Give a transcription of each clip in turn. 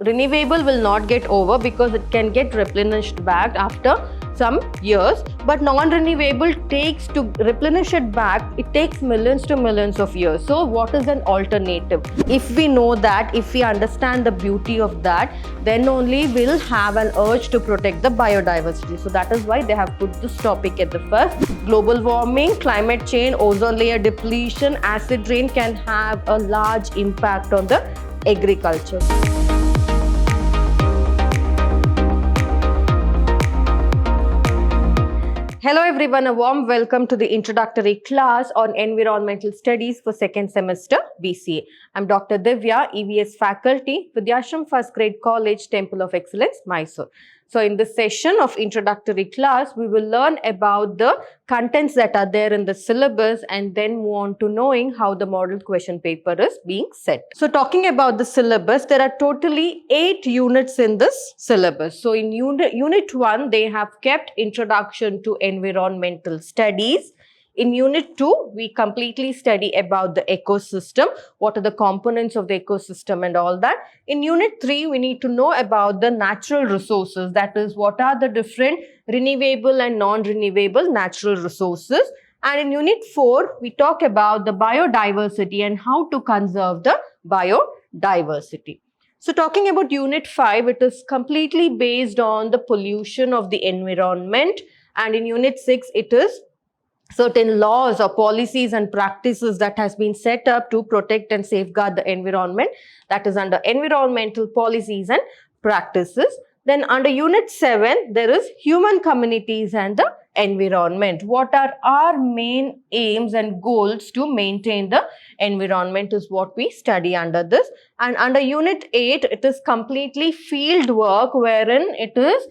renewable will not get over because it can get replenished back after some years, but non-renewable takes to replenish it back, it takes millions to millions of years. So what is an alternative? If we know that, if we understand the beauty of that, then only we'll have an urge to protect the biodiversity. So that is why they have put this topic at the first. Global warming, climate change, ozone layer depletion, acid rain can have a large impact on the agriculture. Hello everyone, a warm welcome to the introductory class on environmental studies for second semester B.Ca. I'm Dr. Divya, EVS faculty, Vidhyaashram First Grade College, Temple of Excellence, Mysuru. So in this session of introductory class, we will learn about the contents that are there in the syllabus and then move on to knowing how the model question paper is being set. So talking about the syllabus, there are totally 8 units in this syllabus. So in unit 1, they have kept Introduction to Environmental Studies. In Unit 2, we completely study about the ecosystem, what are the components of the ecosystem and all that. In Unit 3, we need to know about the natural resources, that is, what are the different renewable and non-renewable natural resources. And in Unit 4, we talk about the biodiversity and how to conserve the biodiversity. So talking about Unit 5, it is completely based on the pollution of the environment. And in Unit 6, it is certain laws or policies and practices that has been set up to protect and safeguard the environment, that is under environmental policies and practices. Then under Unit 7, there is human communities and the environment. What are our main aims and goals to maintain the environment is what we study under this. And under Unit 8, it is completely field work, wherein it is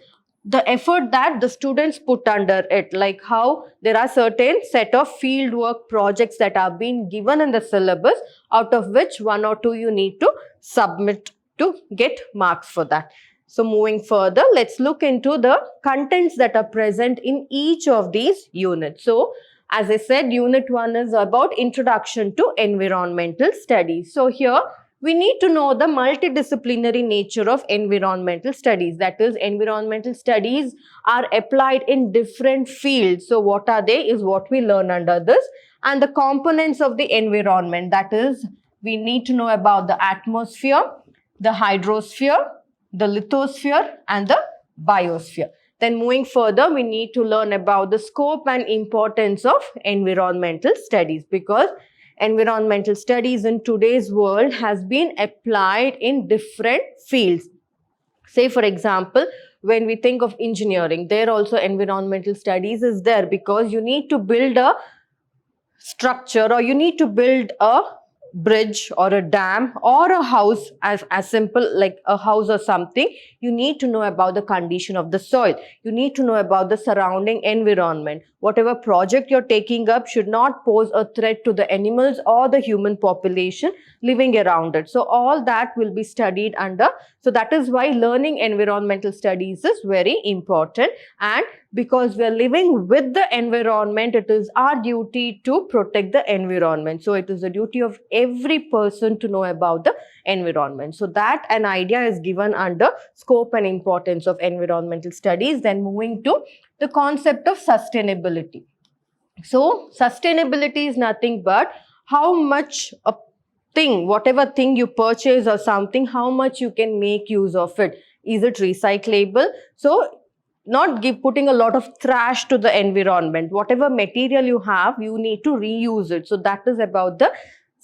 the effort that the students put under it, like how there are certain set of field work projects that are being given in the syllabus, out of which 1 or 2 you need to submit to get marks for that. So moving further, let's look into the contents that are present in each of these units. So as I said, Unit 1 is about Introduction to Environmental Studies. So here we need to know the multidisciplinary nature of environmental studies. That is, environmental studies are applied in different fields. So what are they is what we learn under this. And the components of the environment, that is, we need to know about the atmosphere, the hydrosphere, the lithosphere and the biosphere. Then moving further, we need to learn about the scope and importance of environmental studies, because environmental studies in today's world has been applied in different fields. Say for example, when we think of engineering, there also environmental studies is there, because you need to build a structure or you need to build a bridge or a dam or a house, as simple like a house or something. You need to know about the condition of the soil. You need to know about the surrounding environment. Whatever project you're taking up should not pose a threat to the animals or the human population living around it. So all that will be studied under. So that is why learning environmental studies is very important. And because we are living with the environment, it is our duty to protect the environment. So it is the duty of every person to know about the environment. So that an idea is given under scope and importance of environmental studies. Then moving to the concept of sustainability. So sustainability is nothing but how much a thing, whatever thing you purchase or something, how much you can make use of it. Is it recyclable? So not putting a lot of trash to the environment. Whatever material you have, you need to reuse it. So that is about the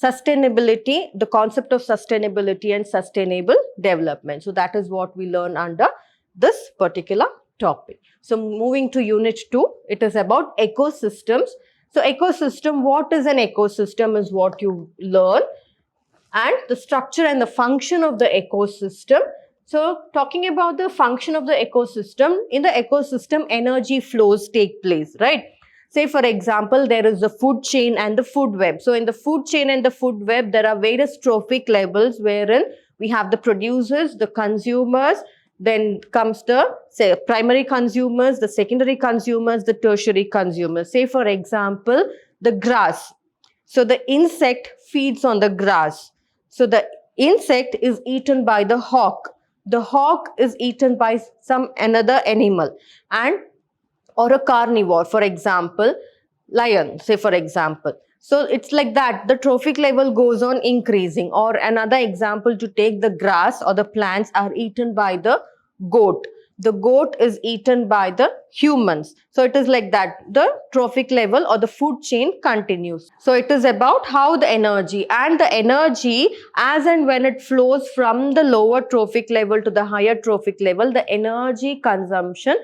sustainability, the concept of sustainability and sustainable development. So that is what we learn under this particular topic. So moving to Unit 2, it is about ecosystems. So ecosystem, what is an ecosystem is what you learn, and the structure and the function of the ecosystem. So talking about the function of the ecosystem, in the ecosystem energy flows take place, right? Say for example, there is the food chain and the food web. So in the food chain and the food web, there are various trophic levels wherein we have the producers, the consumers, then comes the primary consumers, the secondary consumers, the tertiary consumers. Say for example, the grass. So the insect feeds on the grass. So the insect is eaten by the hawk. the hawk is eaten by some another animal, and or a carnivore, for example, lion, say for example. So it's like that, the trophic level goes on increasing. Or another example to take, the grass or the plants are eaten by the goat. The goat is eaten by the humans. So it is like that, the trophic level or the food chain continues. So it is about how the energy, and the energy as and when it flows from the lower trophic level to the higher trophic level, the energy consumption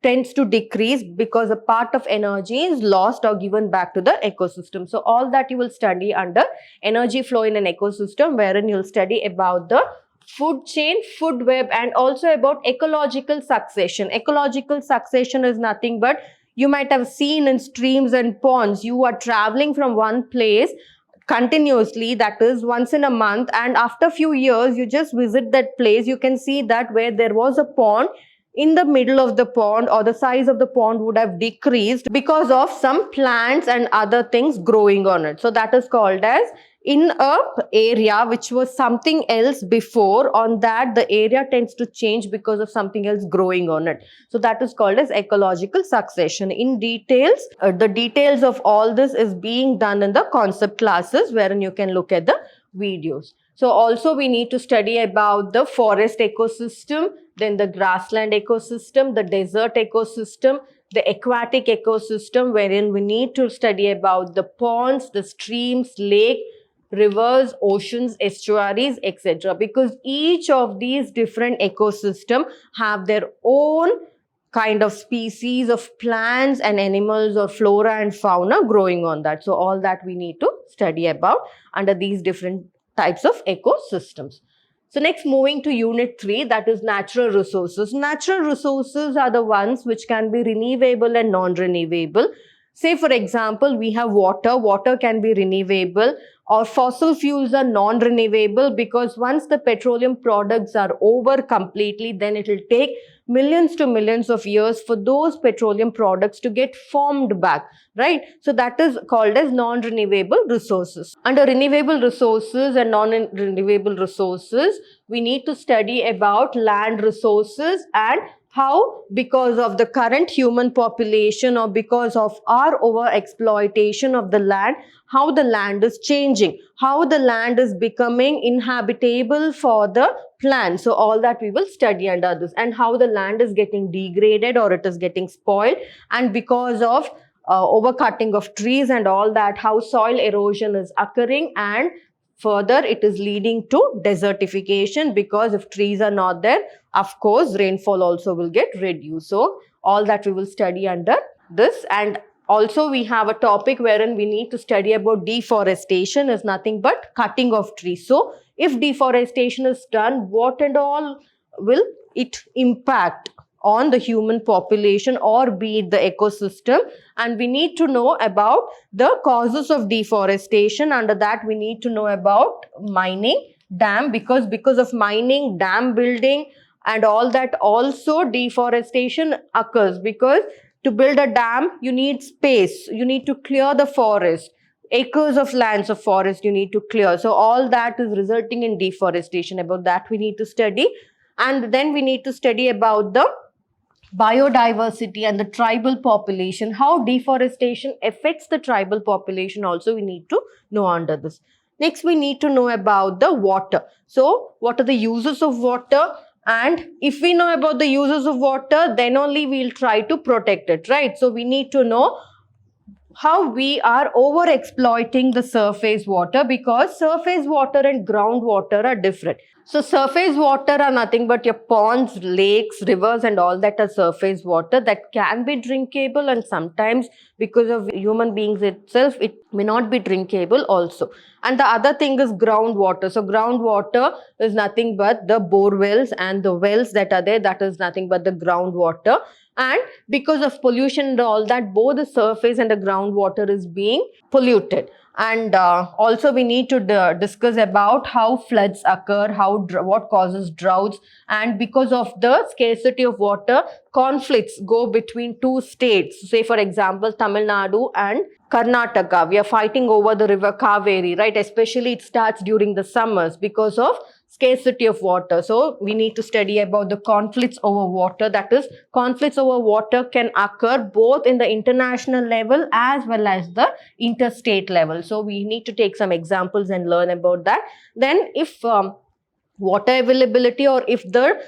tends to decrease because a part of energy is lost or given back to the ecosystem. So all that you will study under energy flow in an ecosystem, wherein you'll study about the food chain, food web, and also about ecological succession. Ecological succession is nothing but, you might have seen in streams and ponds, you are traveling from one place continuously, that is once in a month, and after few years you just visit that place, you can see that where there was a pond, in the middle of the pond or the size of the pond would have decreased because of some plants and other things growing on it. So that is called as, in a area which was something else before, on that the area tends to change because of something else growing on it. So that is called as ecological succession. In details, the details of all this is being done in the concept classes, wherein you can look at the videos. So also we need to study about the forest ecosystem, then the grassland ecosystem, the desert ecosystem, the aquatic ecosystem, wherein we need to study about the ponds, the streams, lake, rivers, oceans, estuaries, etc. Because each of these different ecosystems have their own kind of species of plants and animals or flora and fauna growing on that. So all that we need to study about under these different types of ecosystems. So next, moving to unit 3, that is natural resources. Natural resources are the ones which can be renewable and non-renewable. Say for example, we have water. Water can be renewable, or fossil fuels are non-renewable, because once the petroleum products are over completely, then it will take millions to millions of years for those petroleum products to get formed back, right? So that is called as non-renewable resources. Under renewable resources and non-renewable resources, we need to study about land resources, and how, because of the current human population or because of our over exploitation of the land, how the land is changing, how the land is becoming inhabitable for the plants. So all that we will study under this, and how the land is getting degraded or it is getting spoiled, and because of overcutting of trees and all that, how soil erosion is occurring, and further it is leading to desertification, because if trees are not there, of course rainfall also will get reduced. So all that we will study under this. And also we have a topic wherein we need to study about deforestation, is nothing but cutting of trees. So if deforestation is done, what and all will it impact on the human population, or be it the ecosystem? And we need to know about the causes of deforestation. Under that we need to know about mining, dam, because of mining, dam building and all that, also deforestation occurs, because to build a dam you need space, you need to clear the forest, acres of lands of forest you need to clear. So all that is resulting in deforestation. About that we need to study. And then we need to study about the biodiversity and the tribal population, how deforestation affects the tribal population also we need to know under this. Next, we need to know about the water. So what are the uses of water? And if we know about the uses of water, then only we'll try to protect it, right? So we need to know how we are over exploiting the surface water, because surface water and groundwater are different. So surface water are nothing but your ponds, lakes, rivers and all that are surface water that can be drinkable, and sometimes because of human beings itself it may not be drinkable also. And the other thing is groundwater. So groundwater is nothing but the bore wells and the wells that are there, that is nothing but the groundwater. And because of pollution and all that, both the surface and the groundwater is being polluted. And also we need to discuss about how floods occur, what causes droughts, and because of the scarcity of water, conflicts go between two states. Say for example, Tamil Nadu and Karnataka, we are fighting over the river Kaveri, right? Especially it starts during the summers because of scarcity of water. So we need to study about the conflicts over water. That is, conflicts over water can occur both in the international level as well as the interstate level. So we need to take some examples and learn about that. Then if water availability, or if the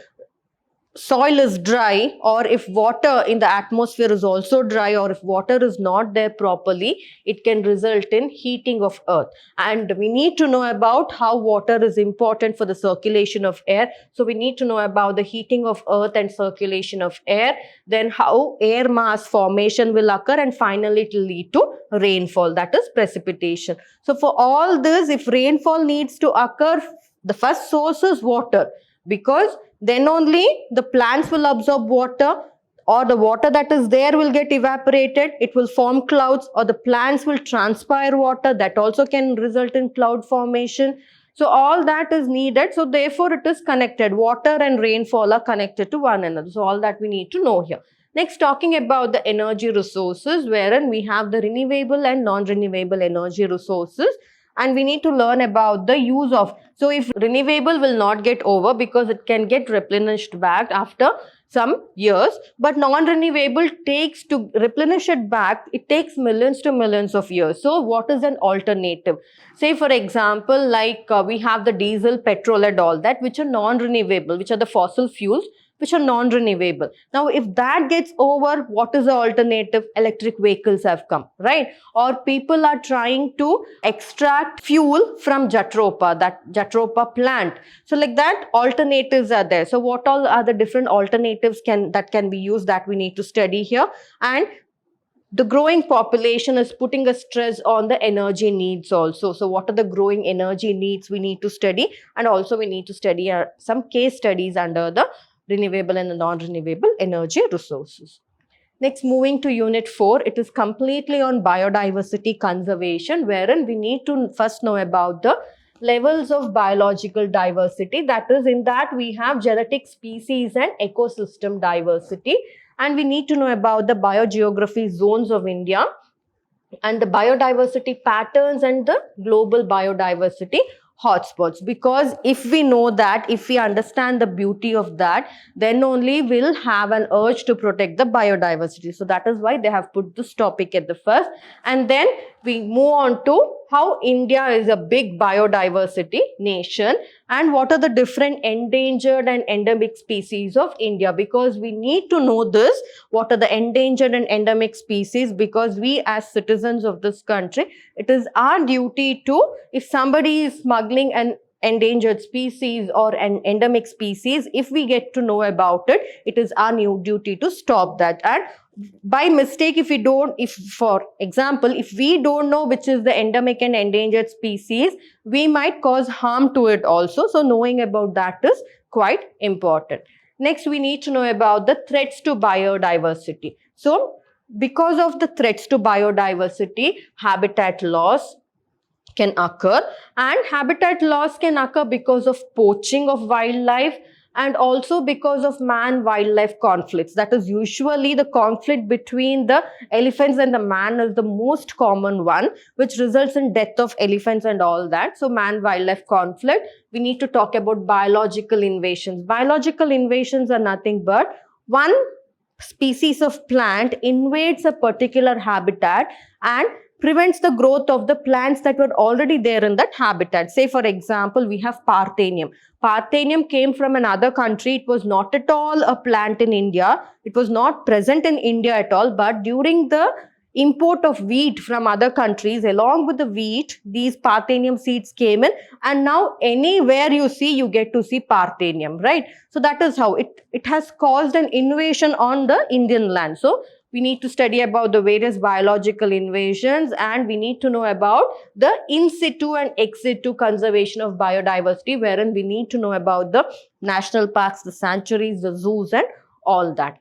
soil is dry, or if water in the atmosphere is also dry, or if water is not there properly, it can result in heating of earth. And we need to know about how water is important for the circulation of air. So we need to know about the heating of earth and circulation of air, then how air mass formation will occur, and finally it will lead to rainfall, that is precipitation. So for all this, if rainfall needs to occur, the first source is water, because then only the plants will absorb water, or the water that is there will get evaporated, it will form clouds, or the plants will transpire water, that also can result in cloud formation. So all that is needed. So therefore it is connected. Water and rainfall are connected to one another. So all that we need to know here. Next, talking about the energy resources, wherein we have the renewable and non-renewable energy resources. And we need to learn about the use of. So if renewable will not get over, because it can get replenished back after some years, but non-renewable takes to replenish it back, it takes millions to millions of years. So what is an alternative? Say for example, like we have the diesel, petrol and all that, which are non-renewable, which are the fossil fuels, which are non-renewable. Now, if that gets over, what is the alternative? Electric vehicles have come, right? Or people are trying to extract fuel from Jatropha, that Jatropha plant. So like that, alternatives are there. So what all are the different alternatives that can be used, that we need to study here. And the growing population is putting a stress on the energy needs also. So what are the growing energy needs we need to study? And also we need to study some case studies under the renewable and the non-renewable energy resources. Next, moving to Unit 4, it is completely on biodiversity conservation, wherein we need to first know about the levels of biological diversity. That is, in that we have genetic species and ecosystem diversity. And we need to know about the biogeography zones of India, and the biodiversity patterns, and the global biodiversity hotspots. Because if we know that, if we understand the beauty of that, then only we'll have an urge to protect the biodiversity. So that is why they have put this topic at the first. And then we move on to how India is a big biodiversity nation, and what are the different endangered and endemic species of India. Because we need to know this, what are the endangered and endemic species, because we as citizens of this country, it is our duty to, if somebody is smuggling an endangered species or an endemic species, if we get to know about it, it is our new duty to stop that. And by mistake, if for example, if we don't know which is the endemic and endangered species, we might cause harm to it also. So knowing about that is quite important. Next, we need to know about the threats to biodiversity. So because of the threats to biodiversity, habitat loss can occur, and habitat loss can occur because of poaching of wildlife, and also because of man-wildlife conflicts. That is, usually the conflict between the elephants and the man is the most common one, which results in death of elephants and all that. So man-wildlife conflict. We need to talk about biological invasions. Biological invasions are nothing but one species of plant invades a particular habitat and prevents the growth of the plants that were already there in that habitat. Say for example, we have Parthenium. Parthenium came from another country. It was not at all a plant in India. It was not present in India at all. But during the import of wheat from other countries, along with the wheat, these Parthenium seeds came in, and now anywhere you see, you get to see Parthenium, right? So that is how it has caused an invasion on the Indian land. So we need to study about the various biological invasions, and we need to know about the in situ and ex situ conservation of biodiversity, wherein we need to know about the national parks, the sanctuaries, the zoos and all that.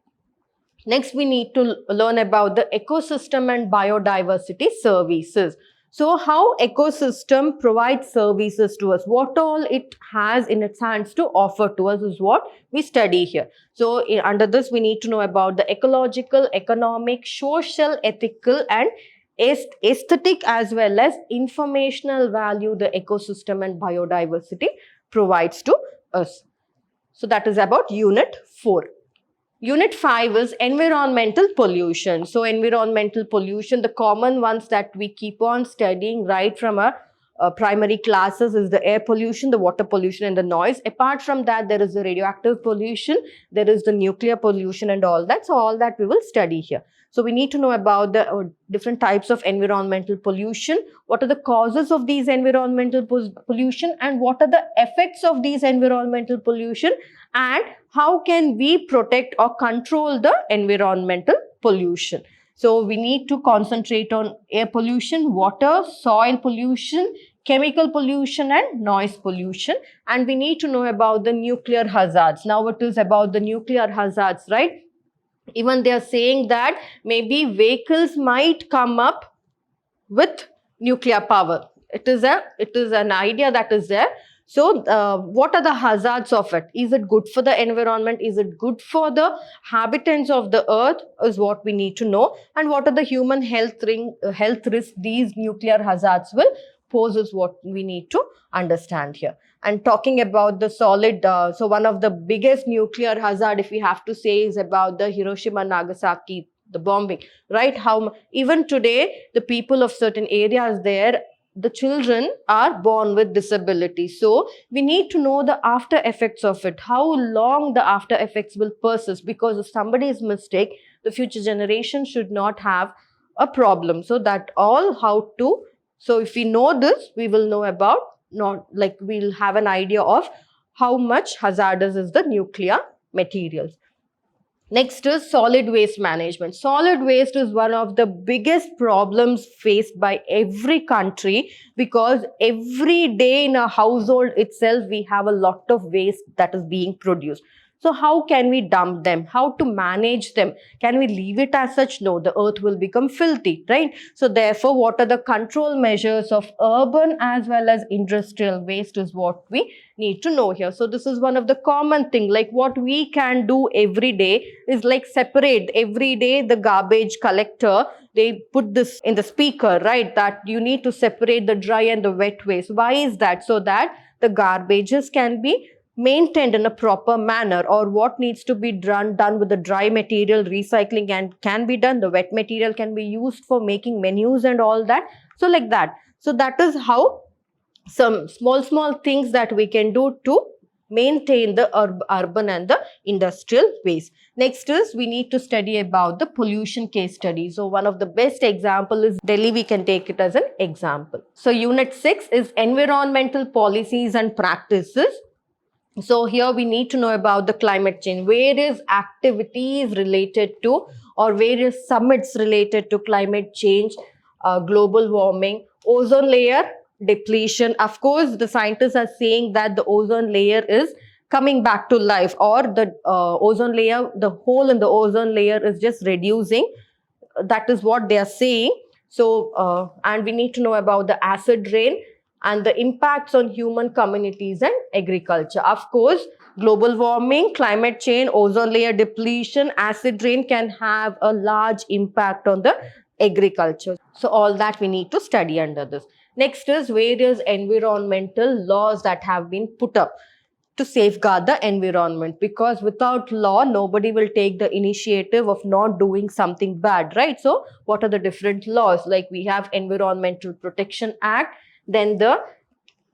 Next, we need to learn about the ecosystem and biodiversity services. So how ecosystem provides services to us, what all it has in its hands to offer to us is what we study here. So under this, we need to know about the ecological, economic, social, ethical and aesthetic as well as informational value the ecosystem and biodiversity provides to us. So that is about Unit 4. Unit 5 is environmental pollution. So environmental pollution, the common ones that we keep on studying right from our primary classes is the air pollution, the water pollution and the noise. Apart from that, there is the radioactive pollution, there is the nuclear pollution and all that. So all that we will study here. So we need to know about the different types of environmental pollution, what are the causes of these environmental pollution and what are the effects of these environmental pollution, and how can we protect or control the environmental pollution. So we need to concentrate on air pollution, water, soil pollution, chemical pollution and noise pollution, and we need to know about the nuclear hazards. Now it is about the nuclear hazards, right? Even they are saying that maybe vehicles might come up with nuclear power. It is an idea that is there. So what are the hazards of it? Is it good for the environment? Is it good for the habitants of the earth is what we need to know. And what are the human health risks these nuclear hazards will pose is what we need to understand here. And talking about the solid, so one of the biggest nuclear hazard, if we have to say, is about the Hiroshima Nagasaki, the bombing, right? How even today, the people of certain areas there, the children are born with disabilities. So we need to know the after effects of it, how long the after effects will persist, because if somebody's mistake, the future generation should not have a problem. So that all how to, so if we know this, we will know about, not like we'll have an idea of how much hazardous is the nuclear materials. Next is solid waste management. Solid waste is one of the biggest problems faced by every country, because every day in a household itself, we have a lot of waste that is being produced. So how can we dump them? How to manage them? Can we leave it as such? No, the earth will become filthy, right? So therefore, what are the control measures of urban as well as industrial waste is what we need to know here. So this is one of the common thing, like what we can do every day is like separate every day the garbage collector. They put this in the speaker, right? That you need to separate the dry and the wet waste. Why is that? So that the garbages can be maintained in a proper manner, or what needs to be done with the dry material recycling and can be done, the wet material can be used for making menus and all that. So like that. So that is how some small things that we can do to maintain the urban and the industrial waste. Next is we need to study about the pollution case study. So one of the best example is Delhi. We can take it as an example. So Unit 6 is environmental policies and practices. So here we need to know about the climate change, various activities related to or various summits related to climate change, global warming, ozone layer depletion. Of course, the scientists are saying that the ozone layer is coming back to life, or the ozone layer, the hole in the ozone layer is just reducing. That is what they are saying. So, and we need to know about the acid rain and the impacts on human communities and agriculture. Of course, global warming, climate change, ozone layer depletion, acid rain can have a large impact on the agriculture. So all that we need to study under this. Next is various environmental laws that have been put up to safeguard the environment, because without law, nobody will take the initiative of not doing something bad, right? So what are the different laws? Like we have Environmental Protection Act, then the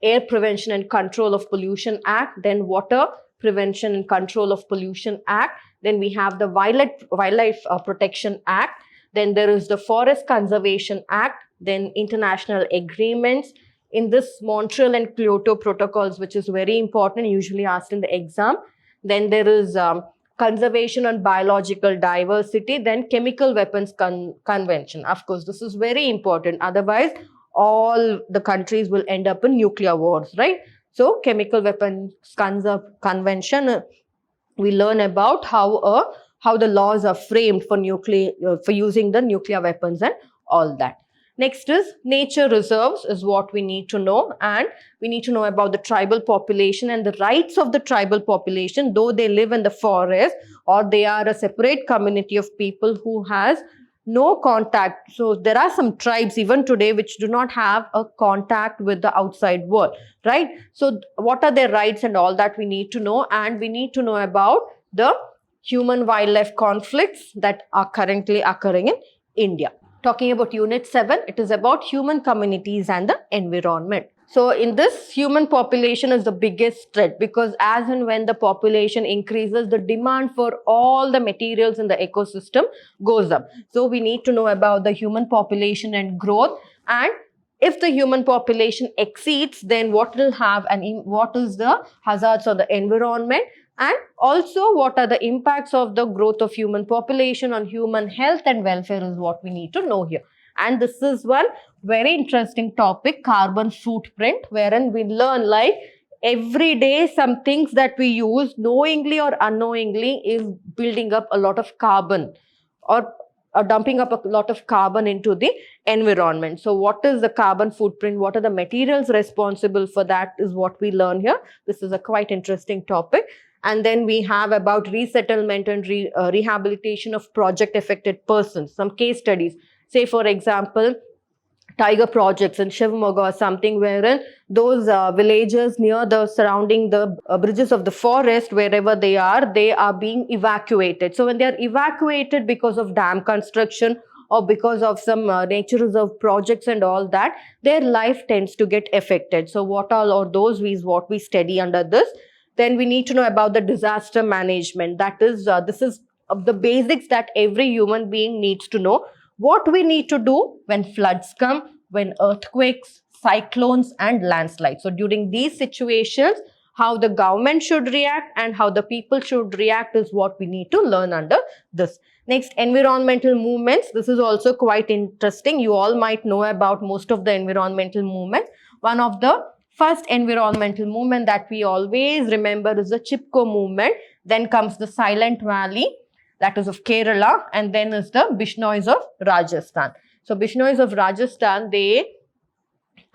Air Prevention and Control of Pollution Act, then Water Prevention and Control of Pollution Act, then we have the Wildlife Protection Act, then there is the Forest Conservation Act, then international agreements. In this, Montreal and Kyoto protocols, which is very important, usually asked in the exam. Then there is Conservation on Biological Diversity, then Chemical Weapons Convention. Of course, this is very important. Otherwise, all the countries will end up in nuclear wars, right? So, Chemical Weapons Convention, we learn about how the laws are framed for using the nuclear weapons and all that. Next is nature reserves is what we need to know, and we need to know about the tribal population and the rights of the tribal population, though they live in the forest or they are a separate community of people who has no contact. So there are some tribes even today which do not have a contact with the outside world, right? So what are their rights and all that we need to know, and we need to know about the human wildlife conflicts that are currently occurring in India. Talking about Unit 7, it is about human communities and the environment. So in this, human population is the biggest threat, because as and when the population increases, the demand for all the materials in the ecosystem goes up. So we need to know about the human population and growth, and if the human population exceeds, then what will have and what is the hazards of the environment, and also what are the impacts of the growth of human population on human health and welfare is what we need to know here. And this is one very interesting topic, carbon footprint, wherein we learn like every day some things that we use knowingly or unknowingly is building up a lot of carbon, or dumping up a lot of carbon into the environment. So what is the carbon footprint? What are the materials responsible for that is what we learn here. This is a quite interesting topic. And then we have about resettlement and rehabilitation of project affected persons, some case studies. Say for example, tiger projects in Shivamogga or something, wherein those villagers near the surrounding the bridges of the forest, wherever they are being evacuated. So when they are evacuated because of dam construction or because of some nature reserve projects and all that, their life tends to get affected. So what are those is what we study under this. Then we need to know about the disaster management. That is, this is the basics that every human being needs to know. What we need to do when floods come, when earthquakes, cyclones and landslides. So during these situations, how the government should react and how the people should react is what we need to learn under this. Next, environmental movements. This is also quite interesting. You all might know about most of the environmental movements. One of the first environmental movement that we always remember is the Chipko movement. Then comes the Silent Valley, that is of Kerala, and then is the Bishnois of Rajasthan. So Bishnois of Rajasthan, they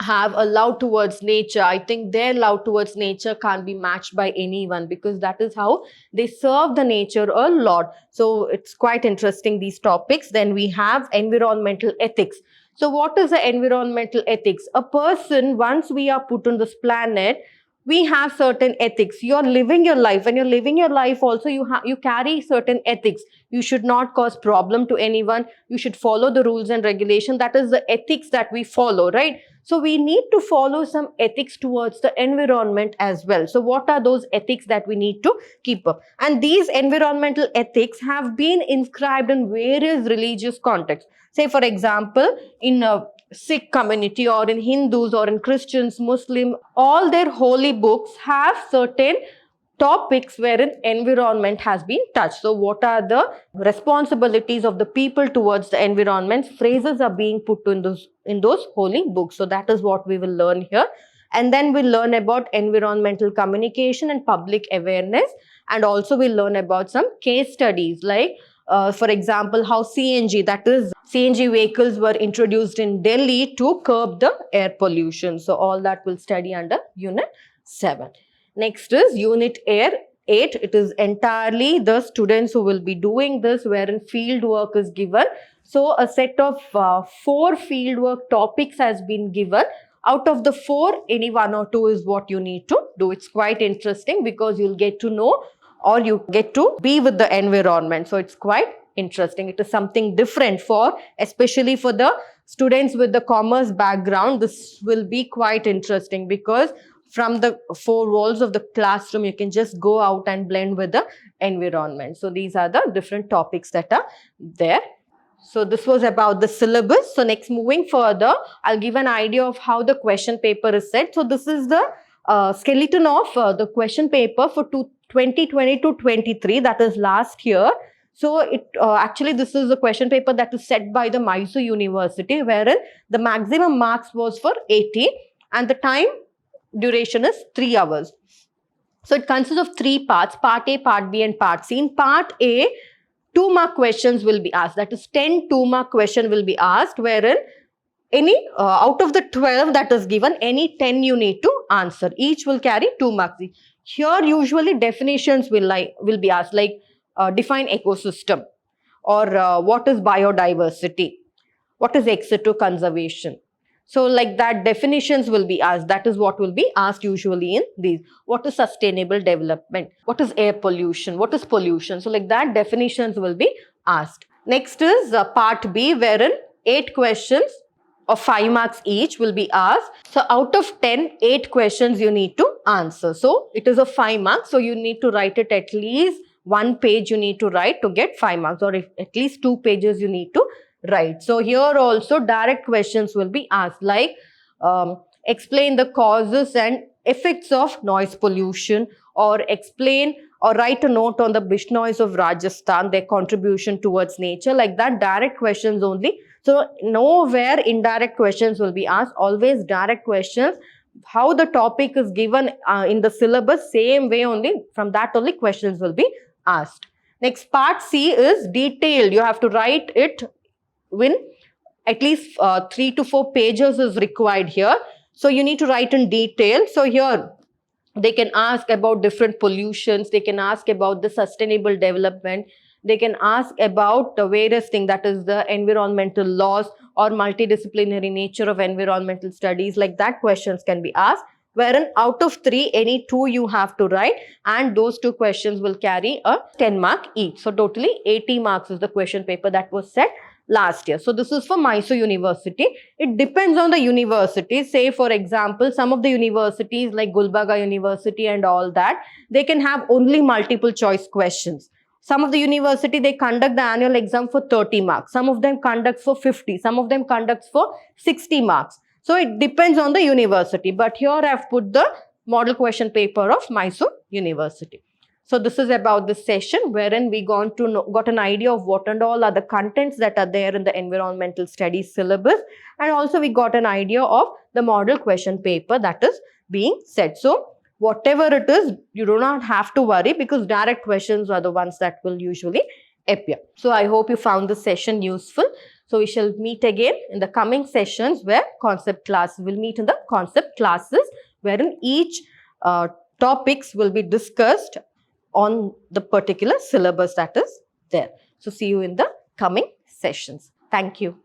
have a love towards nature. I think their love towards nature can't be matched by anyone, because that is how they serve the nature a lot. So it's quite interesting, these topics. Then we have environmental ethics. So what is the environmental ethics? A person, once we are put on this planet, we have certain ethics. You're living your life. When you're living your life also, you carry certain ethics. You should not cause problem to anyone. You should follow the rules and regulation. That is the ethics that we follow, right? So we need to follow some ethics towards the environment as well. So what are those ethics that we need to keep up? And these environmental ethics have been inscribed in various religious contexts. Say for example, in a Sikh community or in Hindus or in Christians, Muslim, all their holy books have certain topics wherein environment has been touched. So what are the responsibilities of the people towards the environment? Phrases are being put in those holy books. So that is what we will learn here. And then we'll learn about environmental communication and public awareness. And also we'll learn about some case studies like for example, how CNG, that is CNG vehicles were introduced in Delhi to curb the air pollution. So all that we'll study under Unit 7. Next is Unit 8. It is entirely the students who will be doing this, wherein field work is given. So a set of 4 field work topics has been given. Out of the 4, any 1 or 2 is what you need to do. It's quite interesting because you'll get to know or you get to be with the environment. So it's quite interesting. It is something different especially for the students with the commerce background. This will be quite interesting because from the 4 walls of the classroom, you can just go out and blend with the environment. So these are the different topics that are there. So this was about the syllabus. So next, moving further, I'll give an idea of how the question paper is set. So this is the skeleton of the question paper for 2020-23, that is last year. So actually this is a question paper that is set by the MYSURU University, wherein the maximum marks was for 80 and the time duration is 3 hours. So it consists of 3 parts, part A, part B and part C. In part A, 2-mark questions will be asked, that is 10 2-mark question will be asked, wherein any out of the 12 that is given, any 10 you need to answer. Each will carry 2 marks. Here usually definitions will be asked, like define ecosystem or what is biodiversity, what is ex situ conservation. So like that, definitions will be asked. That is what will be asked usually in these. What is sustainable development? What is air pollution? What is pollution? So like that, definitions will be asked. Next is part B, wherein 8 questions of 5 marks each will be asked. So out of 10, 8 questions you need to answer. So it is a 5 marks. So you need to write it at least 1 page you need to write to get 5 marks, or at least 2 pages you need to write. So here also direct questions will be asked, like explain the causes and effects of noise pollution, or explain or write a note on the Bishnois of Rajasthan, their contribution towards nature. Like that, direct questions only. So nowhere indirect questions will be asked, always direct questions. How the topic is given in the syllabus, same way only, from that only questions will be asked. Next, part C is detailed. You have to write it when at least 3 to 4 pages is required here. So you need to write in detail. So here they can ask about different pollutions, they can ask about the sustainable development, they can ask about the various things, that is the environmental laws or multidisciplinary nature of environmental studies. Like that, questions can be asked, wherein out of 3, any 2 you have to write, and those 2 questions will carry a 10 mark each. So totally 80 marks is the question paper that was set last year. So this is for Mysore University. It depends on the university. Say for example, some of the universities like Gulbarga University and all that, they can have only multiple choice questions. Some of the university, they conduct the annual exam for 30 marks. Some of them conduct for 50. Some of them conduct for 60 marks. So it depends on the university. But here I have put the model question paper of Mysore University. So this is about this session, wherein we got an idea of what and all are the contents that are there in the environmental studies syllabus, and also we got an idea of the model question paper that is being set. So whatever it is, you do not have to worry, because direct questions are the ones that will usually appear. So I hope you found this session useful. So we shall meet again in the coming sessions, where concept classes will meet in the concept classes, wherein each topics will be discussed on the particular syllabus that is there. So see you in the coming sessions. Thank you.